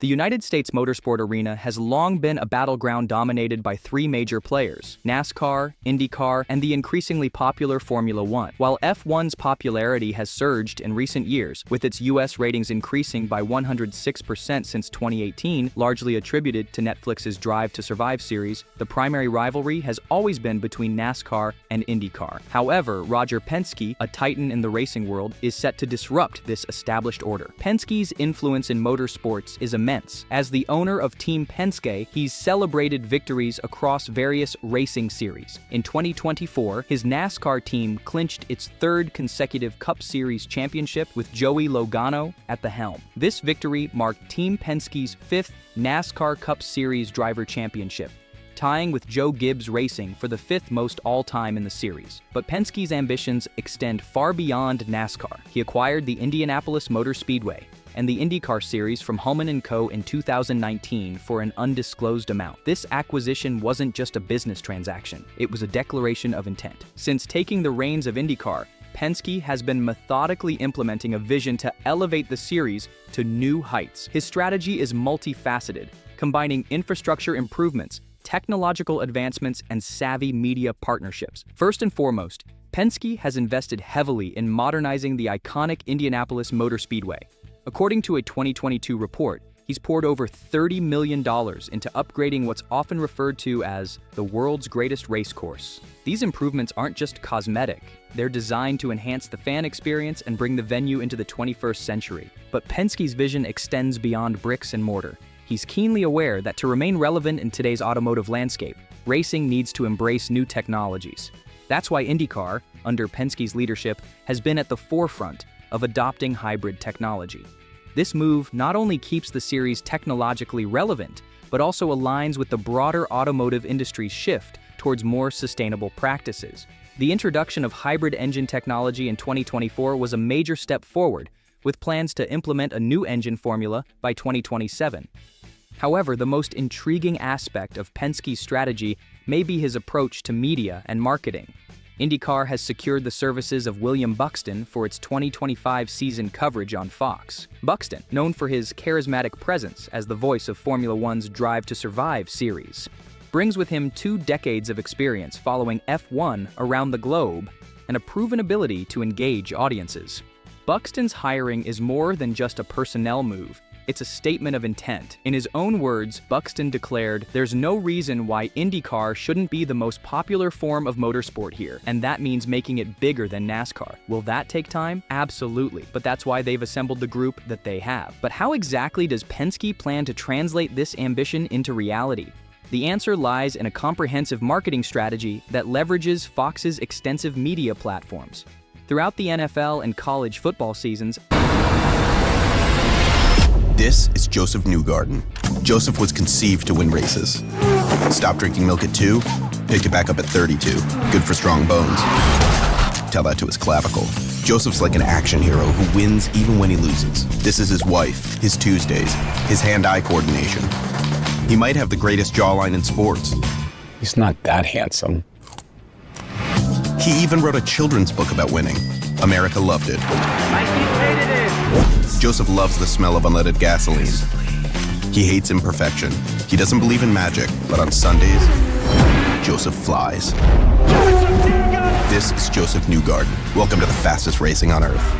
The United States motorsport arena has long been a battleground dominated by three major players: NASCAR, IndyCar, and the increasingly popular Formula One. While F1's popularity has surged in recent years, with its US ratings increasing by 106% since 2018, largely attributed to Netflix's Drive to Survive series, the primary rivalry has always been between NASCAR and IndyCar. However, Roger Penske, a titan in the racing world, is set to disrupt this established order. Penske's influence in motorsports is immense. As the owner of Team Penske, he's celebrated victories across various racing series. In 2024, his NASCAR team clinched its third consecutive Cup Series championship with Joey Logano at the helm. This victory marked Team Penske's fifth NASCAR Cup Series driver championship, tying with Joe Gibbs Racing for the fifth most all-time in the series. But Penske's ambitions extend far beyond NASCAR. He acquired the Indianapolis Motor Speedway and the IndyCar series from Hulman & Co. in 2019 for an undisclosed amount. This acquisition wasn't just a business transaction, it was a declaration of intent. Since taking the reins of IndyCar, Penske has been methodically implementing a vision to elevate the series to new heights. His strategy is multifaceted, combining infrastructure improvements, technological advancements, and savvy media partnerships. First and foremost, Penske has invested heavily in modernizing the iconic Indianapolis Motor Speedway. According to a 2022 report, he's poured over $30 million into upgrading what's often referred to as the world's greatest race course. These improvements aren't just cosmetic, they're designed to enhance the fan experience and bring the venue into the 21st century. But Penske's vision extends beyond bricks and mortar. He's keenly aware that to remain relevant in today's automotive landscape, racing needs to embrace new technologies. That's why IndyCar, under Penske's leadership, has been at the forefront of adopting hybrid technology. This move not only keeps the series technologically relevant, but also aligns with the broader automotive industry's shift towards more sustainable practices. The introduction of hybrid engine technology in 2024 was a major step forward, with plans to implement a new engine formula by 2027. However, the most intriguing aspect of Penske's strategy may be his approach to media and marketing. IndyCar has secured the services of William Buxton for its 2025 season coverage on Fox. Buxton, known for his charismatic presence as the voice of Formula One's Drive to Survive series, brings with him 2 decades of experience following F1 around the globe and a proven ability to engage audiences. Buxton's hiring is more than just a personnel move. It's a statement of intent. In his own words, Buxton declared, "There's no reason why IndyCar shouldn't be the most popular form of motorsport here, and that means making it bigger than NASCAR." Will that take time? Absolutely, but that's why they've assembled the group that they have. But how exactly does Penske plan to translate this ambition into reality? The answer lies in a comprehensive marketing strategy that leverages Fox's extensive media platforms. Throughout the NFL and college football seasons, this is Josef Newgarden. Josef was conceived to win races. Stopped drinking milk at 2, picked it back up at 32. Good for strong bones. Tell that to his clavicle. Josef's like an action hero who wins even when he loses. This is his wife, his Tuesdays, his hand-eye coordination. He might have the greatest jawline in sports. He's not that handsome. He even wrote a children's book about winning. America loved it. Josef loves the smell of unleaded gasoline. He hates imperfection. He doesn't believe in magic, but on Sundays, Josef flies. This is Josef Newgarden. Welcome to the fastest racing on earth.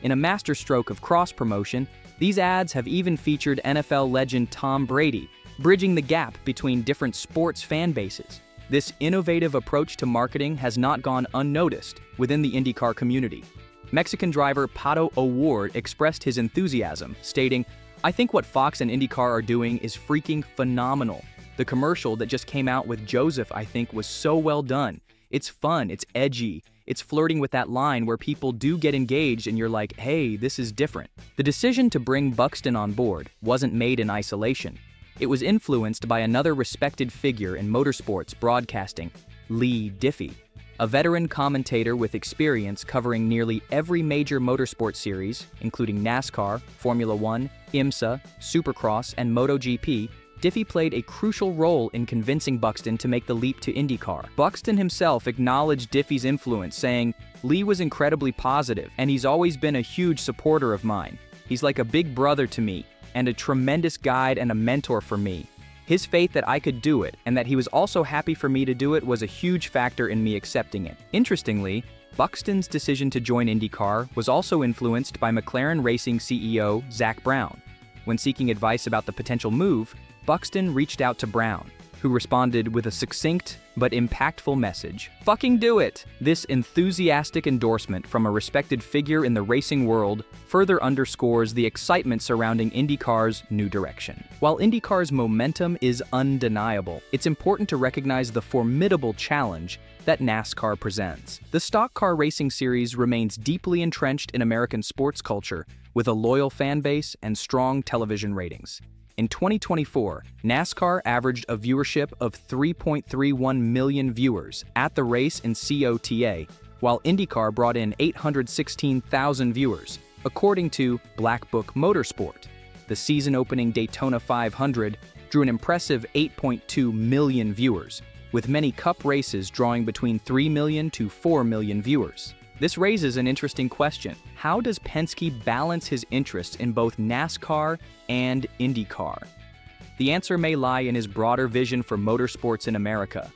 in a masterstroke of cross-promotion, these ads have even featured NFL legend Tom Brady, bridging the gap between different sports fan bases. This innovative approach to marketing has not gone unnoticed within the IndyCar community. Mexican driver Pato O'Ward expressed his enthusiasm, stating, "I think what Fox and IndyCar are doing is freaking phenomenal. The commercial that just came out with Josef, I think, was so well done. It's fun, it's edgy, it's flirting with that line where people do get engaged and you're like, hey, this is different." The decision to bring Buxton on board wasn't made in isolation. It was influenced by another respected figure in motorsports broadcasting, Lee Diffey, a veteran commentator with experience covering nearly every major motorsport series, including NASCAR, Formula One, IMSA, Supercross, and MotoGP. Diffey played a crucial role in convincing Buxton to make the leap to IndyCar. Buxton himself acknowledged Diffey's influence, saying, "Lee was incredibly positive, and he's always been a huge supporter of mine. He's like a big brother to me, and a tremendous guide and a mentor for me. His faith that I could do it and that he was also happy for me to do it was a huge factor in me accepting it. Interestingly, Buxton's decision to join IndyCar was also influenced by McLaren Racing CEO Zak Brown. When seeking advice about the potential move, Buxton reached out to Brown, who responded with a succinct but impactful message. "Fucking do it!" This enthusiastic endorsement from a respected figure in the racing world further underscores the excitement surrounding IndyCar's new direction. While IndyCar's momentum is undeniable, it's important to recognize the formidable challenge that NASCAR presents. The stock car racing series remains deeply entrenched in American sports culture, with a loyal fan base and strong television ratings. In 2024, NASCAR averaged a viewership of 3.31 million viewers at the race in COTA, while IndyCar brought in 816,000 viewers, according to Black Book Motorsport. The season-opening Daytona 500 drew an impressive 8.2 million viewers, with many Cup races drawing between 3 million to 4 million viewers. This raises an interesting question. How does Penske balance his interests in both NASCAR and IndyCar? The answer may lie in his broader vision for motorsports in America.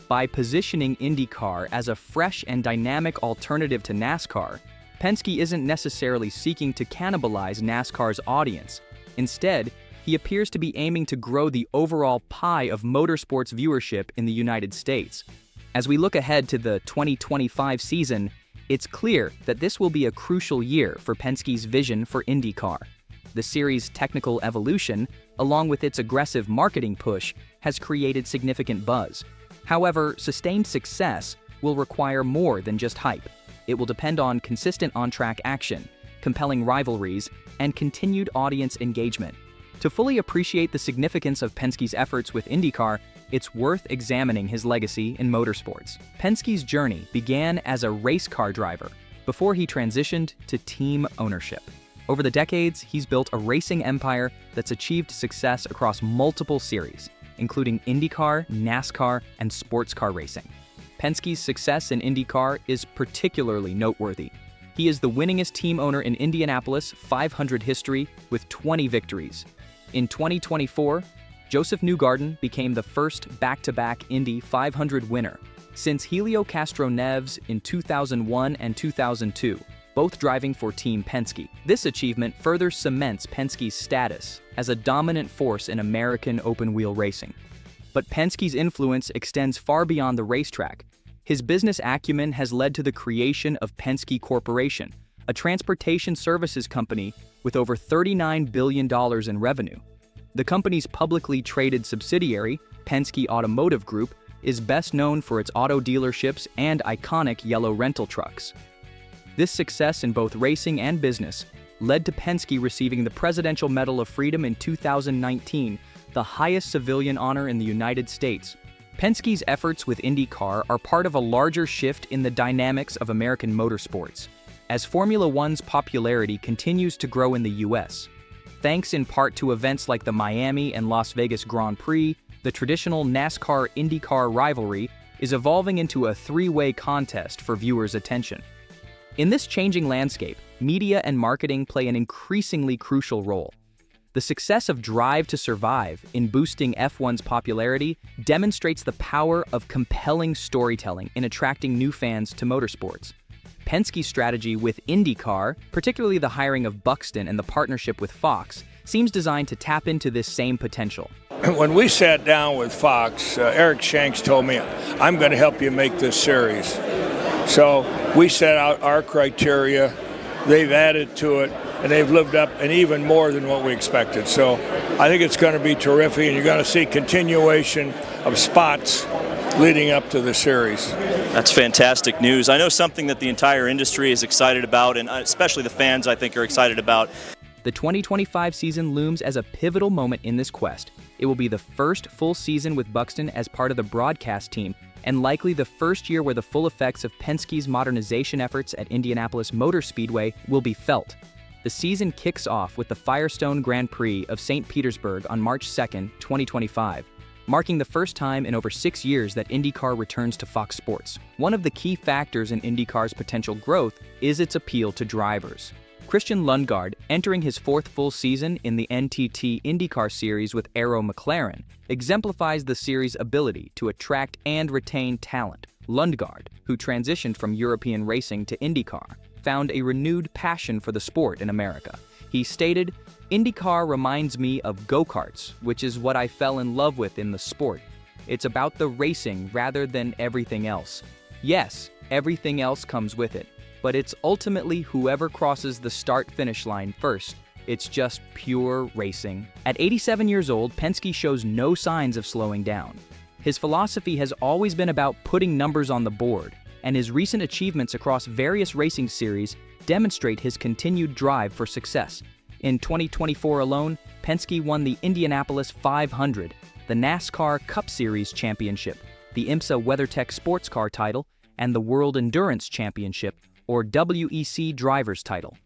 By positioning IndyCar as a fresh and dynamic alternative to NASCAR, Penske isn't necessarily seeking to cannibalize NASCAR's audience. Instead, he appears to be aiming to grow the overall pie of motorsports viewership in the United States. As we look ahead to the 2025 season, it's clear that this will be a crucial year for Penske's vision for IndyCar. The series' technical evolution, along with its aggressive marketing push, has created significant buzz. However, sustained success will require more than just hype. It will depend on consistent on-track action, compelling rivalries, and continued audience engagement. To fully appreciate the significance of Penske's efforts with IndyCar, it's worth examining his legacy in motorsports. Penske's journey began as a race car driver before he transitioned to team ownership. Over the decades, he's built a racing empire that's achieved success across multiple series, including IndyCar, NASCAR, and sports car racing. Penske's success in IndyCar is particularly noteworthy. He is the winningest team owner in Indianapolis 500 history with 20 victories. In 2024, Josef Newgarden became the first back-to-back Indy 500 winner since Helio Castroneves in 2001 and 2002, both driving for Team Penske. This achievement further cements Penske's status as a dominant force in American open-wheel racing. But Penske's influence extends far beyond the racetrack. His business acumen has led to the creation of Penske Corporation, a transportation services company with over $39 billion in revenue. The company's publicly traded subsidiary, Penske Automotive Group, is best known for its auto dealerships and iconic yellow rental trucks. This success in both racing and business led to Penske receiving the Presidential Medal of Freedom in 2019, the highest civilian honor in the United States. Penske's efforts with IndyCar are part of a larger shift in the dynamics of American motorsports, as Formula One's popularity continues to grow in the U.S. Thanks in part to events like the Miami and Las Vegas Grand Prix, the traditional NASCAR-IndyCar rivalry is evolving into a three-way contest for viewers' attention. In this changing landscape, media and marketing play an increasingly crucial role. The success of Drive to Survive in boosting F1's popularity demonstrates the power of compelling storytelling in attracting new fans to motorsports. Penske's strategy with IndyCar, particularly the hiring of Buxton and the partnership with Fox, seems designed to tap into this same potential. When we sat down with Fox, Eric Shanks told me, "I'm going to help you make this series." So we set out our criteria, they've added to it, and they've lived up and even more than what we expected. So I think it's going to be terrific, and you're going to see continuation of spots leading up to the series. That's fantastic news. I know something that the entire industry is excited about, and especially the fans, I think, are excited about. The 2025 season looms as a pivotal moment in this quest. It will be the first full season with Buxton as part of the broadcast team, and likely the first year where the full effects of Penske's modernization efforts at Indianapolis Motor Speedway will be felt. The season kicks off with the Firestone Grand Prix of St. Petersburg on March 2nd, 2025. Marking the first time in over 6 years that IndyCar returns to Fox Sports. One of the key factors in IndyCar's potential growth is its appeal to drivers. Christian Lundgaard, entering his fourth full season in the NTT IndyCar series with Arrow McLaren, exemplifies the series' ability to attract and retain talent. Lundgaard, who transitioned from European racing to IndyCar, found a renewed passion for the sport in America. He stated, "IndyCar reminds me of go-karts, which is what I fell in love with in the sport. It's about the racing rather than everything else. Yes, everything else comes with it, but it's ultimately whoever crosses the start-finish line first. It's just pure racing." At 87 years old, Penske shows no signs of slowing down. His philosophy has always been about putting numbers on the board, and his recent achievements across various racing series demonstrate his continued drive for success. In 2024 alone, Penske won the Indianapolis 500, the NASCAR Cup Series Championship, the IMSA WeatherTech Sports Car title, and the World Endurance Championship, or WEC Drivers title.